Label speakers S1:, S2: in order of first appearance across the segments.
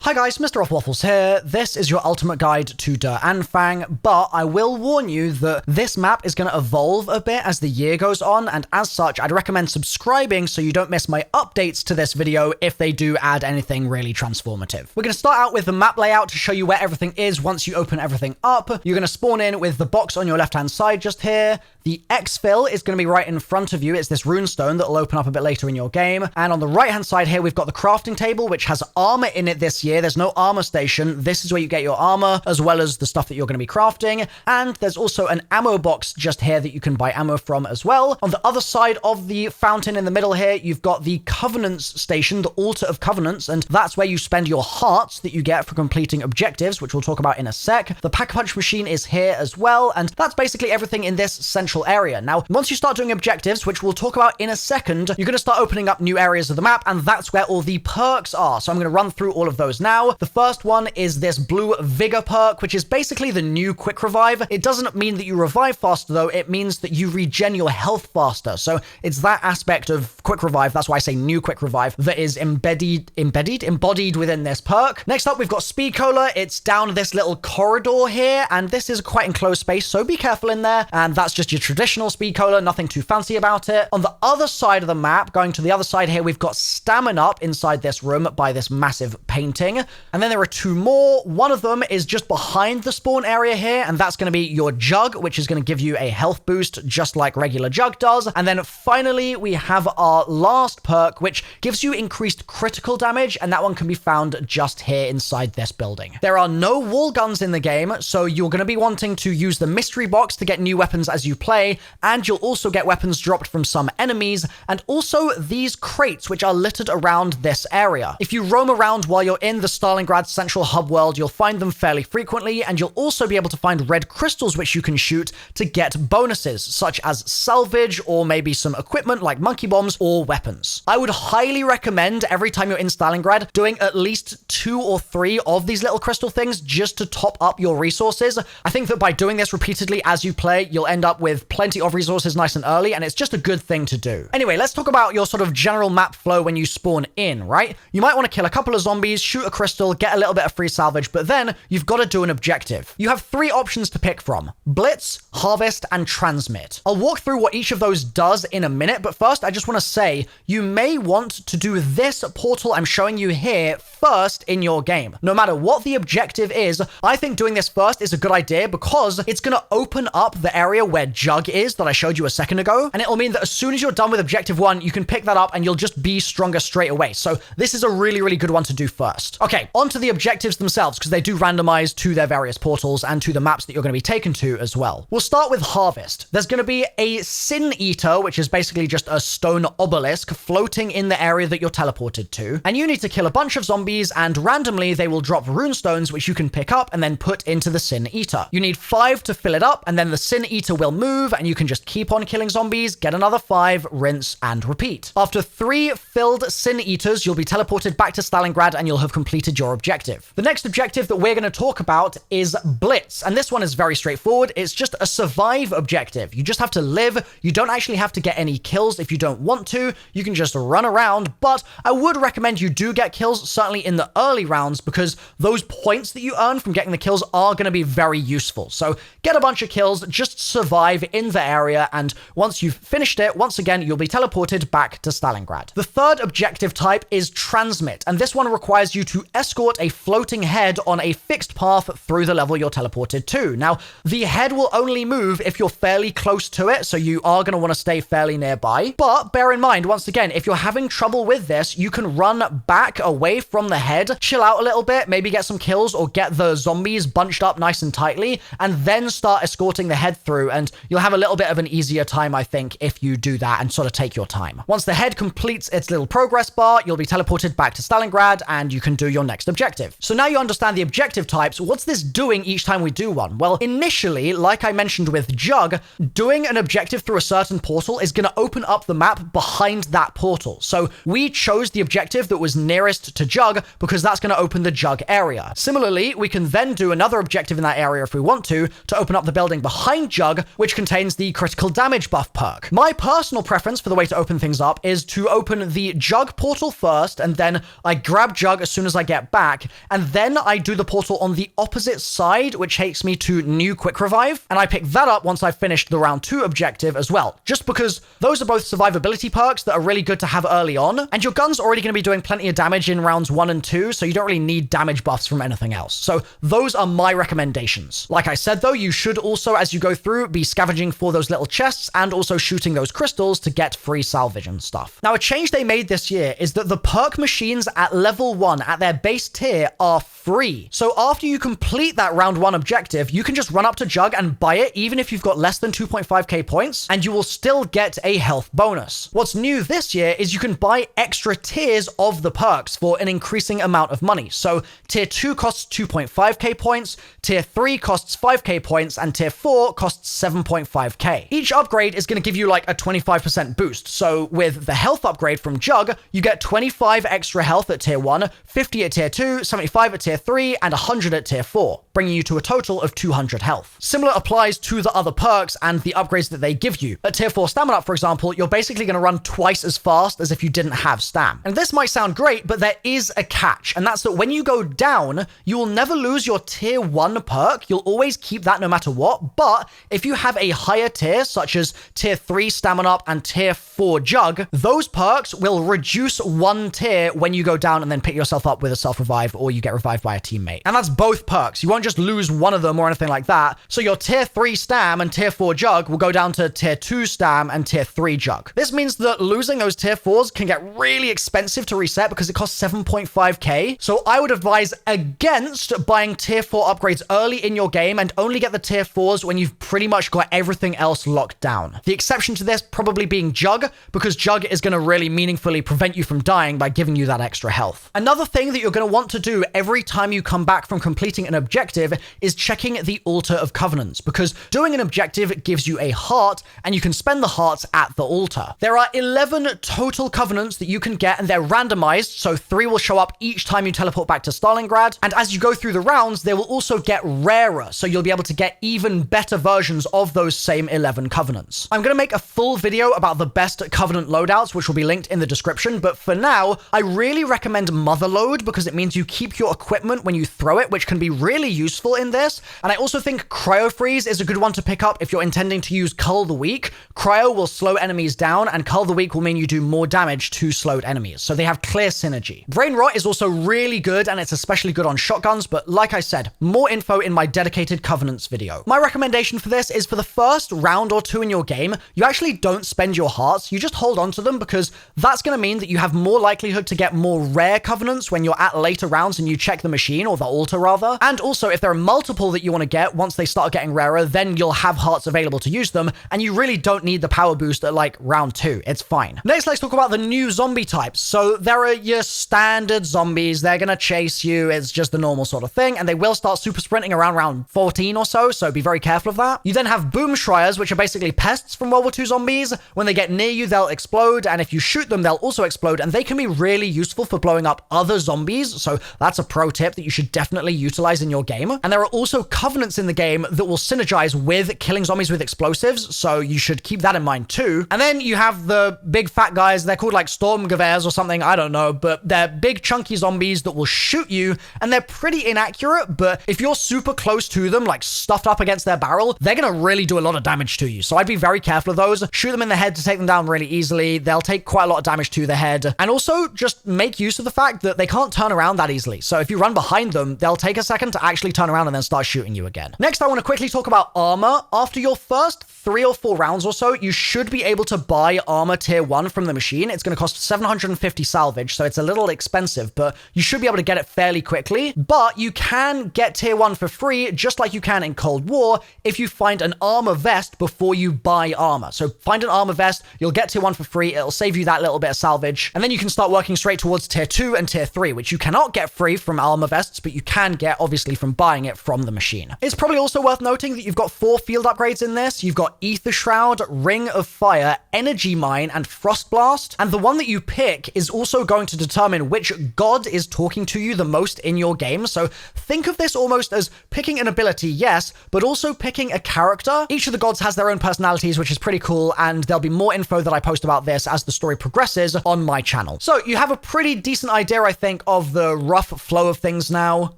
S1: Hi guys, MrRoflWaffles here. This is your ultimate guide to Der Anfang, but I will warn you that this map is going to evolve a bit as the year goes on, and as such, I'd recommend subscribing so you don't miss my updates to this video if they do add anything really transformative. We're going to start out with the map layout to show you where everything is once you open everything up. You're going to spawn in with the box on your left-hand side just here. The exfil is going to be right in front of you. It's this runestone that will open up a bit later in your game. And on the right-hand side here, we've got the crafting table, which has armor in it this year. There's no armor station. This is where you get your armor, as well as the stuff that you're going to be crafting. And there's also an ammo box just here that you can buy ammo from as well. On the other side of the fountain in the middle here, you've got the Covenants station, the Altar of Covenants, and that's where you spend your hearts that you get for completing objectives, which we'll talk about in a sec. The Pack-a-Punch machine is here as well, and that's basically everything in this central area. Now, once you start doing objectives, which we'll talk about in a second, you're going to start opening up new areas of the map, and that's where all the perks are. So I'm going to run through all of those now. The first one is this blue Vigor perk, which is basically the new quick revive. It doesn't mean that you revive faster, though. It means that you regen your health faster. So it's that aspect of quick revive, that's why I say new quick revive, that is embodied within this perk. Next up, we've got Speed Cola. It's down this little corridor here, and this is a quite enclosed space, so be careful in there. And that's just your traditional Speed Cola, nothing too fancy about it. On the other side of the map, going to the other side here, we've got Stamina Up inside this room by this massive painting. And then there are two more. One of them is just behind the spawn area here, and that's going to be your Jug, which is going to give you a health boost just like regular Jug does. And then finally, we have our last perk, which gives you increased critical damage, and that one can be found just here inside this building. There are no wall guns in the game, so you're going to be wanting to use the mystery box to get new weapons as you play, and you'll also get weapons dropped from some enemies, and also these crates, which are littered around this area. If you roam around while you're in the Stalingrad central hub world, you'll find them fairly frequently, and you'll also be able to find red crystals which you can shoot to get bonuses, such as salvage, or maybe some equipment like monkey bombs or weapons. I would highly recommend every time you're in Stalingrad doing at least 2 or 3 of these little crystal things just to top up your resources. I think that by doing this repeatedly as you play, you'll end up with plenty of resources nice and early, and it's just a good thing to do. Anyway, let's talk about your sort of general map flow when you spawn in, right? You might want to kill a couple of zombies, shoot a crystal, get a little bit of free salvage, but then you've got to do an objective. You have 3 options to pick from: Blitz, Harvest, and Transmit. I'll walk through what each of those does in a minute, but first I just want to say you may want to do this portal I'm showing you here first in your game. No matter what the objective is, I think doing this first is a good idea because it's going to open up the area where Jug is that I showed you a second ago, and it'll mean that as soon as you're done with objective 1, you can pick that up and you'll just be stronger straight away. So this is a really, really good one to do first. Okay, on to the objectives themselves, because they do randomize to their various portals and to the maps that you're going to be taken to as well. We'll start with Harvest. There's going to be a Sin Eater, which is basically just a stone obelisk floating in the area that you're teleported to, and you need to kill a bunch of zombies, and randomly they will drop runestones which you can pick up and then put into the Sin Eater. You need 5 to fill it up, and then the Sin Eater will move, and you can just keep on killing zombies, get another 5, rinse, and repeat. After 3 filled Sin Eaters, you'll be teleported back to Stalingrad and you'll have completed your objective. The next objective that we're going to talk about is Blitz, and this one is very straightforward. It's just a survive objective. You just have to live. You don't actually have to get any kills if you don't want to. You can just run around, but I would recommend you do get kills, certainly in the early rounds, because those points that you earn from getting the kills are going to be very useful. So get a bunch of kills, just survive in the area, and once you've finished it, once again, you'll be teleported back to Stalingrad. The third objective type is Transmit, and this one requires you to escort a floating head on a fixed path through the level you're teleported to. Now, the head will only move if you're fairly close to it, so you are going to want to stay fairly nearby. But bear in mind, once again, if you're having trouble with this, you can run back away from the head, chill out a little bit, maybe get some kills or get the zombies bunched up nice and tightly, and then start escorting the head through, and you'll have a little bit of an easier time, I think, if you do that and sort of take your time. Once the head completes its little progress bar, you'll be teleported back to Stalingrad, and you can do your next objective. So now you understand the objective types. What's this doing each time we do one? Well, initially, like I mentioned with Jug, doing an objective through a certain portal is going to open up the map behind that portal. So we chose the objective that was nearest to Jug because that's going to open the Jug area. Similarly, we can then do another objective in that area if we want to open up the building behind Jug, which contains the critical damage buff perk. My personal preference for the way to open things up is to open the Jug portal first, and then I grab Jug as soon as I get back, and then I do the portal on the opposite side, which takes me to New Quick Revive, and I pick that up once I've finished the round 2 objective as well, just because those are both survivability perks that are really good to have early on, and your gun's already going to be doing plenty of damage in rounds 1 and 2, so you don't really need damage buffs from anything else. So those are my recommendations. Like I said though, you should also, as you go through, be scavenging for those little chests and also shooting those crystals to get free salvage and stuff. Now, a change they made this year is that the perk machines at level 1 at their base tier are free. So after you complete that round 1 objective, you can just run up to Jug and buy it even if you've got less than 2.5k points, and you will still get a health bonus. What's new this year is you can buy extra tiers of the perks for an increasing amount of money. So tier 2 costs 2.5k points, tier 3 costs 5k points, and tier 4 costs 7.5k. Each upgrade is going to give you like a 25% boost. So with the health upgrade from Jug, you get 25 extra health at tier 1, 50 at tier 2, 75 at tier 3, and 100 at tier 4, bringing you to a total of 200 health. Similar applies to the other perks and the upgrades that they give you. At tier 4 stamina up, for example, you're basically going to run twice as fast as if you didn't have stam. And this might sound great, but there is a catch, and that's that when you go down, you will never lose your tier 1 perk. You'll always keep that no matter what, but if you have a higher tier, such as tier 3 stamina up and tier 4 Jug, those perks will reduce 1 tier when you go down and then pick yourself up with a self-revive or you get revived by a teammate. And that's both perks. You won't just lose one of them or anything like that. So your tier 3 stam and tier 4 Jug will go down to tier 2 stam and tier 3 Jug. This means that losing those tier 4s can get really expensive to reset because it costs 7.5k. So I would advise against buying tier 4 upgrades early in your game and only get the tier 4s when you've pretty much got everything else locked down. The exception to this probably being Jug, because Jug is going to really meaningfully prevent you from dying by giving you that extra health. Another thing that you're going to want to do every time you come back from completing an objective is checking the Altar of Covenants, because doing an objective gives you a heart and you can spend the hearts at the altar. There are 11 total covenants that you can get, and they're randomized, so 3 will show up each time you teleport back to Stalingrad, and as you go through the rounds, they will also get rarer, so you'll be able to get even better versions of those same 11 covenants. I'm going to make a full video about the best covenant loadouts, which will be linked in the description, but for now, I really recommend Motherload because it means you keep your equipment when you throw it, which can be really useful in this, and I also think Cryo Freeze is a good one to pick up if you're intending to use Cull the Weak. Cryo will slow enemies down, and Cull the Weak will mean you do more damage to slowed enemies, so they have clear synergy. Brain Rot is also really good, and it's especially good on shotguns, but like I said, more info in my dedicated Covenants video. My recommendation for this is for the first round or 2 in your game, you actually don't spend your hearts, you just hold on to them, because that's going to mean that you have more likelihood to get more rare covenants when you're at later rounds and you check the machine, or the altar rather. And also, if there are multiple that you want to get, once they start getting rarer, then you'll have hearts available to use them, and you really don't need the power boost at like round 2. It's fine. Next, let's talk about the new zombie types. So there are your standard zombies. They're gonna chase you. It's just the normal sort of thing, and they will start super sprinting around round 14 or so be very careful of that. You then have Boom Schreiers, which are basically pests from World War II zombies. When they get near you, they'll explode, and if you shoot them, they'll also explode, and they can be really useful for blowing up other zombies, so that's a pro tip that you should definitely utilize in your game. And there are also covenants in the game that will synergize with killing zombies with explosives, so you should keep that in mind too. And then you have the big fat guys. They're called like Stormgewehrs or something, I don't know, but they're big chunky zombies that will shoot you, and they're pretty inaccurate, but if you're super close to them, like stuffed up against their barrel, they're gonna really do a lot of damage to you, so I'd be very careful of those. Shoot them in the head to take them down really easily. They'll take quite a lot of damage to the head, and also just make use of the fact that they can't turn around that easily, so if you run behind them, they'll take a second to actually turn around and then start shooting you again. Next, I want to quickly talk about armor. After your first 3 or 4 rounds or so, you should be able to buy armor tier 1 from the machine. It's going to cost 750 salvage, so it's a little expensive, but you should be able to get it fairly quickly. But you can get tier 1 for free, just like you can in Cold War, if you find an armor vest before you buy armor. So find an armor vest, you'll get tier 1 for free, it'll save you that little bit of salvage, and then you can start working straight towards tier 2 and tier 3, which you cannot get free from armor vests, but you can get obviously from buying it from the machine. It's probably also worth noting that you've got 4 field upgrades in this. You've got Ether Shroud, Ring of Fire, Energy Mine, and Frost Blast. And the one that you pick is also going to determine which god is talking to you the most in your game. So think of this almost as picking an ability, yes, but also picking a character. Each of the gods has their own personalities, which is pretty cool, and there'll be more info that I post about this as the story progresses on my channel. So you have a pretty decent idea, I think, of the rough flow of things now.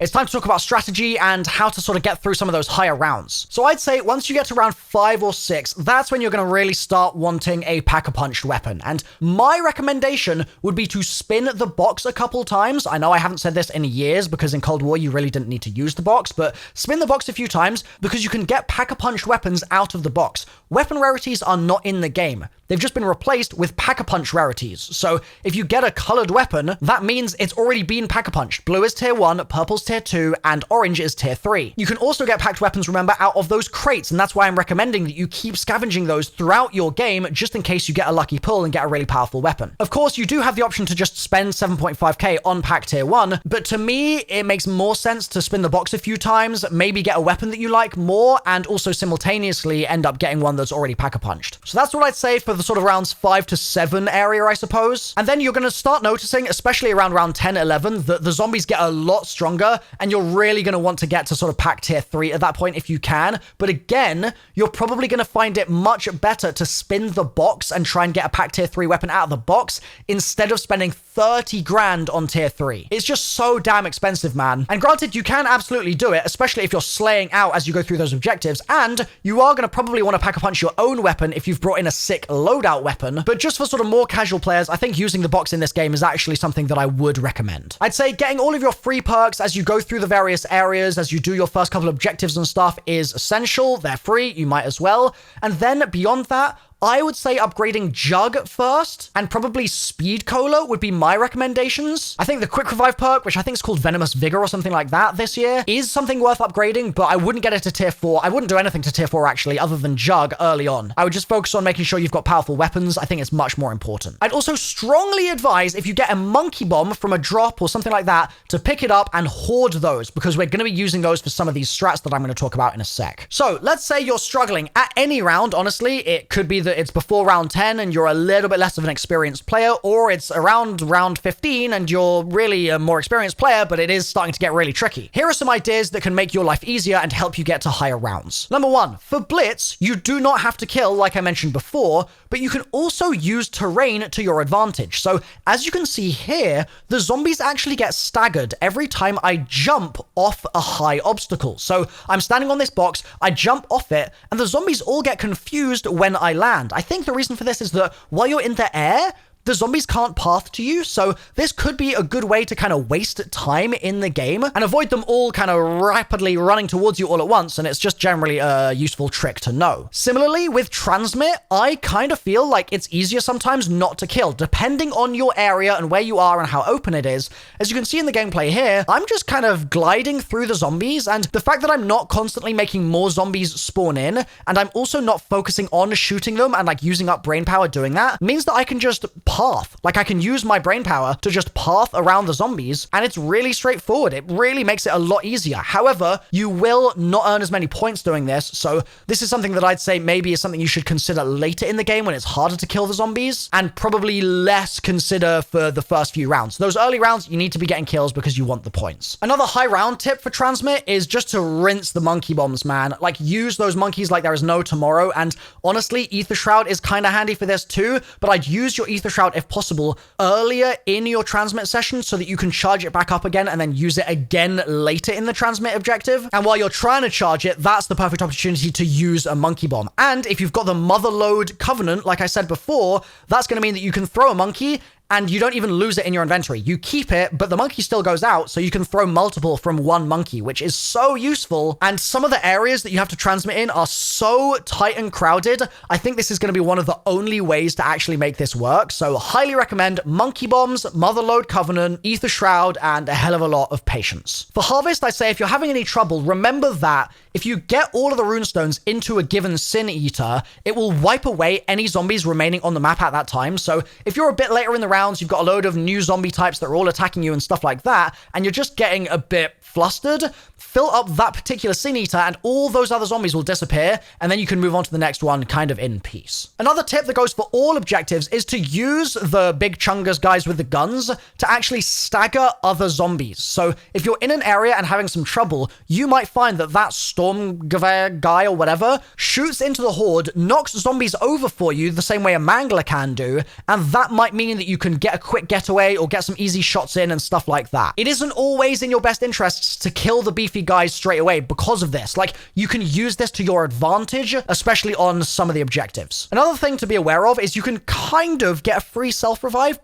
S1: It's time to talk about strategy and how to sort of get through some of those higher rounds. So I'd say once you get to round 5 or 6, that's when you're going to really start wanting a pack-a-punch weapon. And my recommendation would be to spin the box a couple times. I know I haven't said this in years because in Cold War you really didn't need to use the box, but spin the box a few times because you can get pack-a-punch weapons out of the box. Weapon rarities are not in the game. They've just been replaced with pack-a-punch rarities. So if you get a colored weapon, that means it's already been pack-a-punched. Blue is tier 1, purple's tier 2, and orange is tier 3. You can also get packed weapons, remember, out of those crates, and that's why I'm recommending that you keep scavenging those throughout your game just in case you get a lucky pull and get a really powerful weapon. Of course, you do have the option to just spend 7.5k on pack tier 1, but to me, it makes more sense to spin the box a few times, maybe get a weapon that you like more, and also simultaneously end up getting one that's already pack-a-punched. So that's what I'd say for the sort of rounds 5 to 7 area, I suppose. And then you're going to start noticing, especially around round 10, 11, that the zombies get a lot stronger, and you're really going to want to get to sort of pack tier 3 at that point if you can. But again, you're probably going to find it much better to spin the box and try and get a pack tier 3 weapon out of the box instead of spending 30 grand on tier 3. It's just so damn expensive, man. And granted, you can absolutely do it, especially if you're slaying out as you go through those objectives, and you are going to probably want to pack-a-punch your own weapon if you've brought in a sick loadout weapon. But just for sort of more casual players, I think using the box in this game is actually something that I would recommend. I'd say getting all of your free perks as you go through the various areas, as you do your first couple of objectives and stuff is essential. They're free, you might as well. And then beyond that, I would say upgrading Jug first, and probably Speed Cola would be my recommendations. I think the Quick Revive perk, which I think is called Venomous Vigor or something like that this year, is something worth upgrading, but I wouldn't get it to tier 4. I wouldn't do anything to tier 4 actually, other than Jug early on. I would just focus on making sure you've got powerful weapons. I think it's much more important. I'd also strongly advise if you get a Monkey Bomb from a drop or something like that, to pick it up and hoard those, because we're going to be using those for some of these strats that I'm going to talk about in a sec. So let's say you're struggling at any round, honestly. It could be that it's before round 10 and you're a little bit less of an experienced player, or it's around round 15 and you're really a more experienced player, but it is starting to get really tricky. Here are some ideas that can make your life easier and help you get to higher rounds. Number 1, for Blitz, you do not have to kill like I mentioned before, but you can also use terrain to your advantage. So as you can see here, the zombies actually get staggered every time I jump off a high obstacle. So I'm standing on this box, I jump off it, and the zombies all get confused when I land. I think the reason for this is that while you're in the air, the zombies can't path to you, so this could be a good way to kind of waste time in the game and avoid them all kind of rapidly running towards you all at once, and it's just generally a useful trick to know. Similarly, with Transmit, I kind of feel like it's easier sometimes not to kill, depending on your area and where you are and how open it is. As you can see in the gameplay here, I'm just kind of gliding through the zombies, and the fact that I'm not constantly making more zombies spawn in, and I'm also not focusing on shooting them and like using up brain power doing that, means that I can just path. Like I can use my brain power to just path around the zombies, and it's really straightforward. It really makes it a lot easier. However, you will not earn as many points doing this, so this is something that I'd say maybe is something you should consider later in the game when it's harder to kill the zombies, and probably less consider for the first few rounds. Those early rounds, you need to be getting kills because you want the points. Another high round tip for Transmit is just to rinse the monkey bombs, man. Like, use those monkeys like there is no tomorrow, and honestly, Ether Shroud is kind of handy for this too, but I'd use your Ether Shroud if possible earlier in your Transmit session so that you can charge it back up again and then use it again later in the Transmit objective. And while you're trying to charge it, that's the perfect opportunity to use a monkey bomb. And if you've got the Motherload Covenant, like I said before, that's going to mean that you can throw a monkey and you don't even lose it in your inventory. You keep it, but the monkey still goes out, so you can throw multiple from one monkey, which is so useful. And some of the areas that you have to transmit in are so tight and crowded. I think this is going to be one of the only ways to actually make this work. So highly recommend monkey bombs, Motherload Covenant, Ether Shroud, and a hell of a lot of patience. For Harvest, I say if you're having any trouble, remember that if you get all of the runestones into a given Sin Eater, it will wipe away any zombies remaining on the map at that time. So if you're a bit later in the round, you've got a load of new zombie types that are all attacking you and stuff like that, and you're just getting a bit flustered, fill up that particular Sin Eater and all those other zombies will disappear, and then you can move on to the next one kind of in peace. Another tip that goes for all objectives is to use the big chungus guys with the guns to actually stagger other zombies. So if you're in an area and having some trouble, you might find that Stormgewehr guy or whatever shoots into the horde, knocks zombies over for you the same way a mangler can do, and that might mean that you can get a quick getaway or get some easy shots in and stuff like that. It isn't always in your best interests to kill the beefy guys straight away because of this. Like, you can use this to your advantage, especially on some of the objectives. Another thing to be aware of is you can kind of get a free self-revive,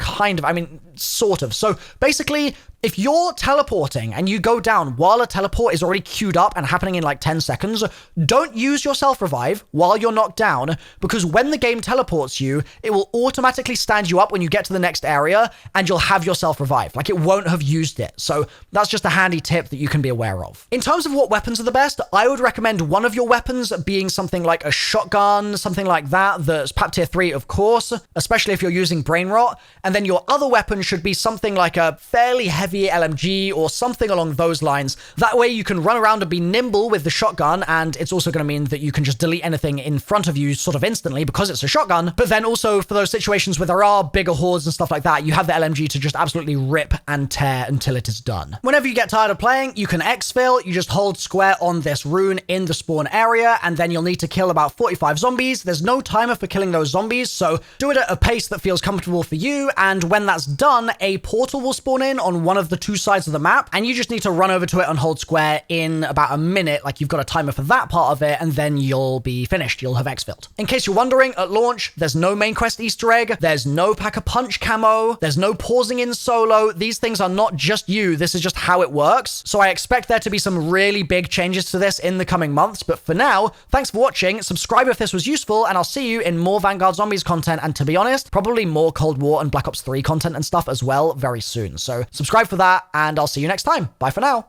S1: sort of. So basically, if you're teleporting and you go down while a teleport is already queued up and happening in like 10 seconds, don't use your self-revive while you're knocked down, because when the game teleports you, it will automatically stand you up when you get to the next area and you'll have your self-revive. Like, it won't have used it. So that's just a handy tip that you can be aware of. In terms of what weapons are the best, I would recommend one of your weapons being something like a shotgun, something like that, that's PAP tier 3, of course, especially if you're using brain rot. And then your other weapon should be something like a fairly heavy LMG or something along those lines. That way you can run around and be nimble with the shotgun, and it's also going to mean that you can just delete anything in front of you sort of instantly because it's a shotgun. But then also for those situations where there are bigger hordes and stuff like that, you have the LMG to just absolutely rip and tear until it is done. Whenever you get tired of playing, you can exfil. You just hold square on this rune in the spawn area, and then you'll need to kill about 45 zombies. There's no timer for killing those zombies, so do it at a pace that feels comfortable for you, and when that's done, a portal will spawn in on one of the two sides of the map, and you just need to run over to it and hold square in about a minute. Like, you've got a timer for that part of it, and then you'll be finished. You'll have exfilled. In case you're wondering, at launch, there's no main quest Easter egg, there's no Pack-a-Punch camo, there's no pausing in solo. These things are not just you, this is just how it works. So I expect there to be some really big changes to this in the coming months, but for now, thanks for watching, subscribe if this was useful, and I'll see you in more Vanguard Zombies content, and to be honest, probably more Cold War and Black Ops 3 content and stuff as well very soon. So subscribe for that, and I'll see you next time. Bye for now.